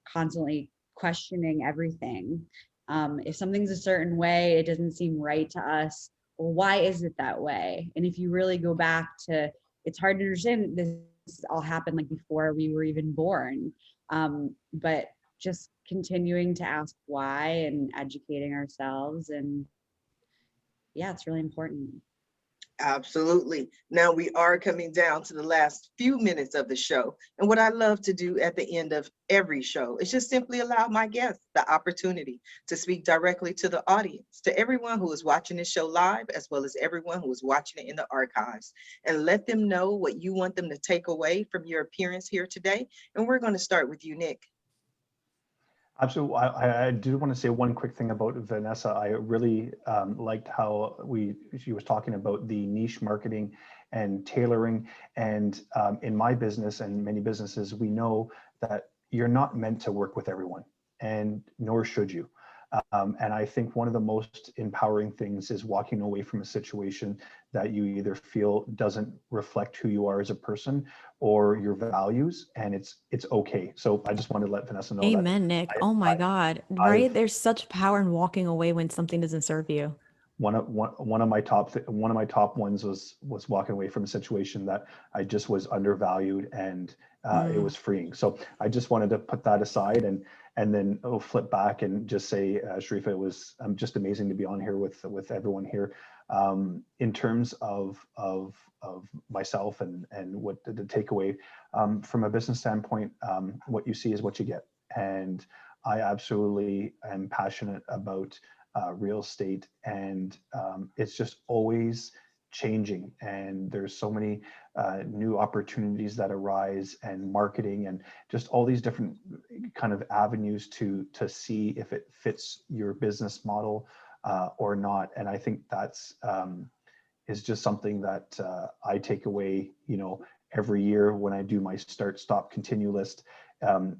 constantly questioning everything. If something's a certain way, it doesn't seem right to us. Well, why is it that way? And if you really go back to, it's hard to understand this all happened like before we were even born. But just continuing to ask why and educating ourselves, and yeah, it's really important. Absolutely. Now we are coming down to the last few minutes of the show. And what I love to do at the end of every show is just simply allow my guests the opportunity to speak directly to the audience, to everyone who is watching this show live, as well as everyone who is watching it in the archives, and let them know what you want them to take away from your appearance here today. And we're going to start with you, Nick. Absolutely. I do want to say one quick thing about Vanessa. I really liked how she was talking about the niche marketing and tailoring. And in my business and many businesses, we know that you're not meant to work with everyone, and nor should you. And I think one of the most empowering things is walking away from a situation that you either feel doesn't reflect who you are as a person or your values, and it's okay. So I just wanted to let Vanessa know that Amen, Nick. Oh my God. Right? I've There's such power in walking away when something doesn't serve you. one of my top ones was walking away from a situation that I just was undervalued, and it was freeing. So I just wanted to put that aside and then flip back and just say, Sharifa, it was just amazing to be on here with everyone here. In terms of myself and what the takeaway from a business standpoint, what you see is what you get, and I absolutely am passionate about real estate, and it's just always changing, and there's so many new opportunities that arise, and marketing, and just all these different kind of avenues to see if it fits your business model or not. And I think that's is just something that I take away, you know, every year when I do my start, stop, continue list.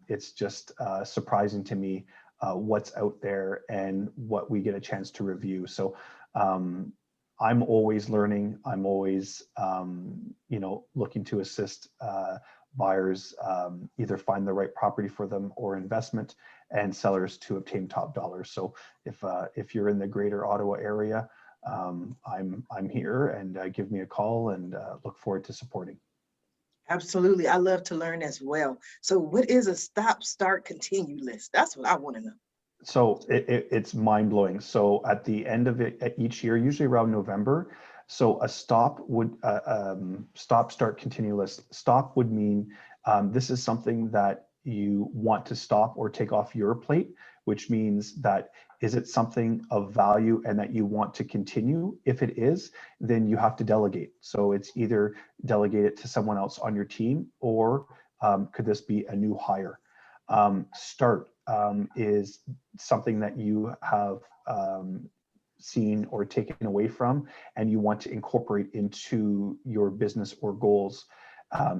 It's just surprising to me what's out there and what we get a chance to review. So I'm always learning. I'm always, you know, looking to assist buyers either find the right property for them or investment, and sellers to obtain top dollars. So if you're in the greater Ottawa area, I'm here, and give me a call, and look forward to supporting. Absolutely. I love to learn as well. So what is a stop, start, continue list? That's what I want to know. So it's mind blowing. So at the end of it, each year, usually around November, so a stop would stop, start, continue list. Stop would mean this is something that you want to stop or take off your plate, which means that is it something of value and that you want to continue? If it is, then you have to delegate. So it's either delegate it to someone else on your team, or could this be a new hire? Start is something that you have seen or taken away from, and you want to incorporate into your business or goals.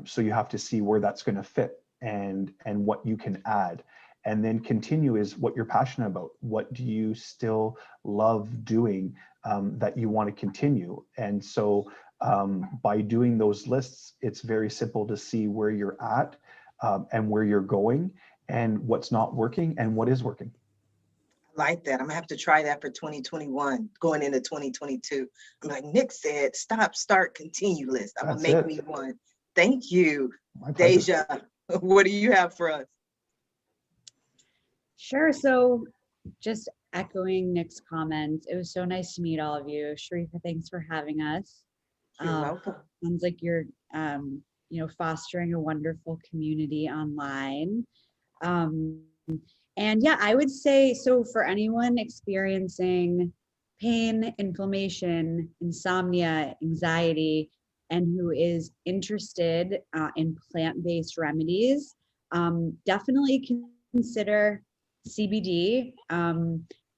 So you have to see where that's going to fit and what you can add. And then continue is what you're passionate about. What do you still love doing that you want to continue? And so by doing those lists, it's very simple to see where you're at and where you're going and what's not working and what is working. Like that. I'm gonna have to try that for 2021, going into 2022. I'm like, Nick said, stop, start, continue list. I'm gonna make me one. Thank you. Deja, what do you have for us? Sure. So just echoing Nick's comments, it was so nice to meet all of you. Sharifa, thanks for having us. You're welcome. Sounds like you're, fostering a wonderful community online. And yeah, I would say, so for anyone experiencing pain, inflammation, insomnia, anxiety, and who is interested in plant-based remedies, definitely consider CBD.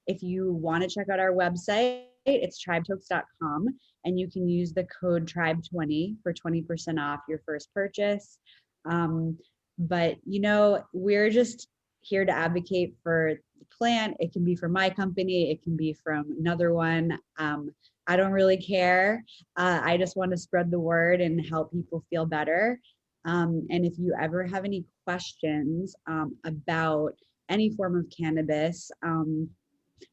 If you want to check out our website, it's tribetokes.com, and you can use the code TRIBE20 for 20% off your first purchase. But we're just here to advocate for the plant. It can be from my company, it can be from another one. I don't really care. I just want to spread the word and help people feel better. And if you ever have any questions about any form of cannabis,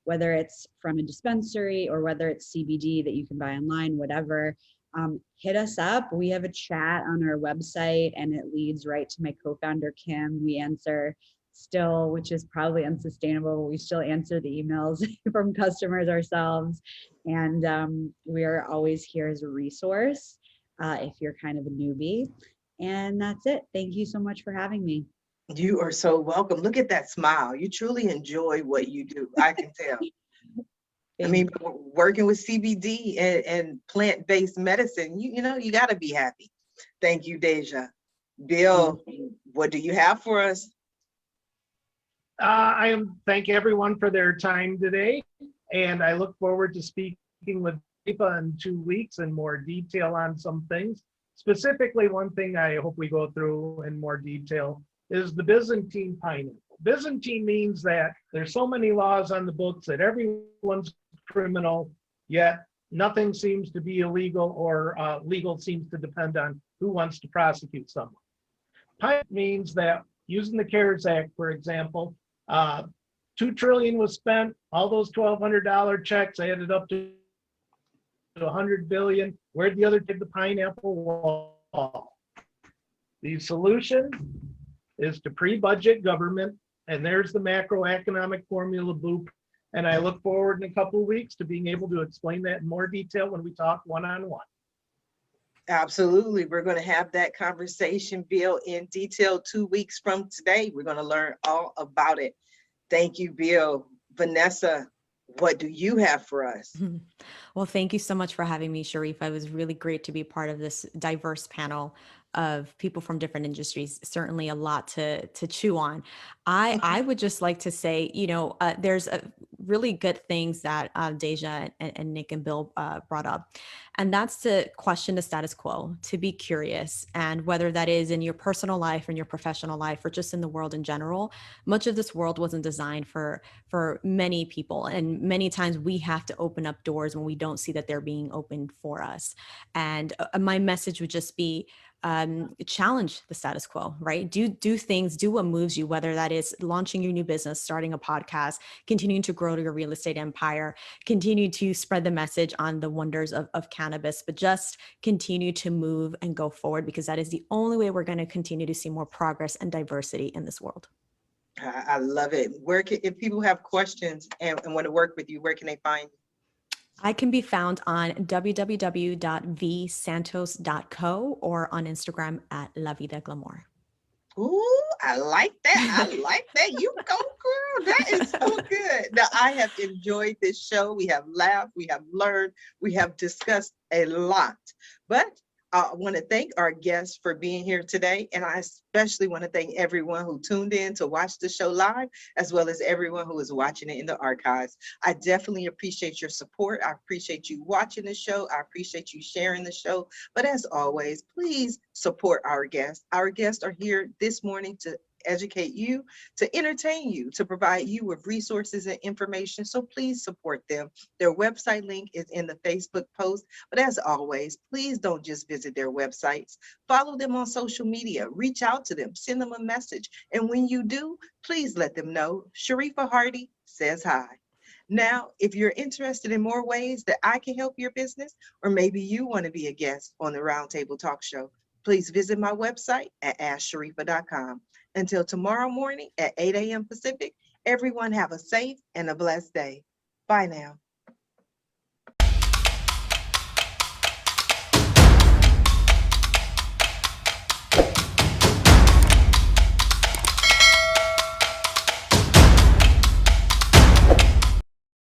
whether it's from a dispensary or whether it's CBD that you can buy online, whatever, hit us up. We have a chat on our website and it leads right to my co-founder, Kim. We answer still, which is probably unsustainable. We still answer the emails from customers ourselves. And we are always here as a resource if you're kind of a newbie. And that's it. Thank you so much for having me. You are so welcome. Look at that smile. You truly enjoy what you do. I can tell. I mean, working with CBD and plant-based medicine, you got to be happy. Thank you, Deja. Bill, what do you have for us? I thank everyone for their time today, and I look forward to speaking with Eva in 2 weeks in more detail on some things. Specifically, one thing I hope we go through in more detail is the Byzantine pineapple. Byzantine means that there's so many laws on the books that everyone's criminal, yet nothing seems to be illegal, or legal seems to depend on who wants to prosecute someone. Pineapple means that, using the CARES Act, for example, $2 trillion was spent, all those $1,200 checks added up to $100 billion. Where'd the other kid, the pineapple wall? The solution is to pre-budget government, and there's the macroeconomic formula blueprint. And I look forward in a couple of weeks to being able to explain that in more detail when we talk one-on-one. Absolutely. We're going to have that conversation, Bill, in detail 2 weeks from today. We're going to learn all about it. Thank you, Bill. Vanessa, what do you have for us? Well, thank you so much for having me, Sharifa. It was really great to be part of this diverse panel of people from different industries. Certainly a lot to chew on. I would just like to say, there's really good things that Deja and Nick and Bill brought up. And that's to question the status quo, to be curious. And whether that is in your personal life, in your professional life, or just in the world in general, much of this world wasn't designed for many people. And many times we have to open up doors when we don't see that they're being opened for us. And my message would just be, challenge the status quo, right? Do things, do what moves you, whether that is launching your new business, starting a podcast, continuing to grow your real estate empire, continue to spread the message on the wonders of cannabis, but just continue to move and go forward, because that is the only way we're going to continue to see more progress and diversity in this world. I love it. If people have questions and want to work with you, where can they find you? I can be found on www.vsantos.co or on Instagram at La Vida Glamour. Ooh, I like that. I like that. You go, girl. That is so good. Now, I have enjoyed this show. We have laughed, we have learned, we have discussed a lot. But I want to thank our guests for being here today. And I especially want to thank everyone who tuned in to watch the show live, as well as everyone who is watching it in the archives. I definitely appreciate your support. I appreciate you watching the show. I appreciate you sharing the show. But as always, please support our guests. Our guests are here this morning to educate you, to entertain you, to provide you with resources and information. So please support them. Their website link is in the Facebook post. But as always, please don't just visit their websites. Follow them on social media. Reach out to them. Send them a message. And when you do, please let them know Sharifa Hardy says hi. Now, if you're interested in more ways that I can help your business, or maybe you want to be a guest on the Roundtable Talk Show, please visit my website at asksharifa.com. Until tomorrow morning at 8 a.m. Pacific, everyone have a safe and a blessed day. Bye now.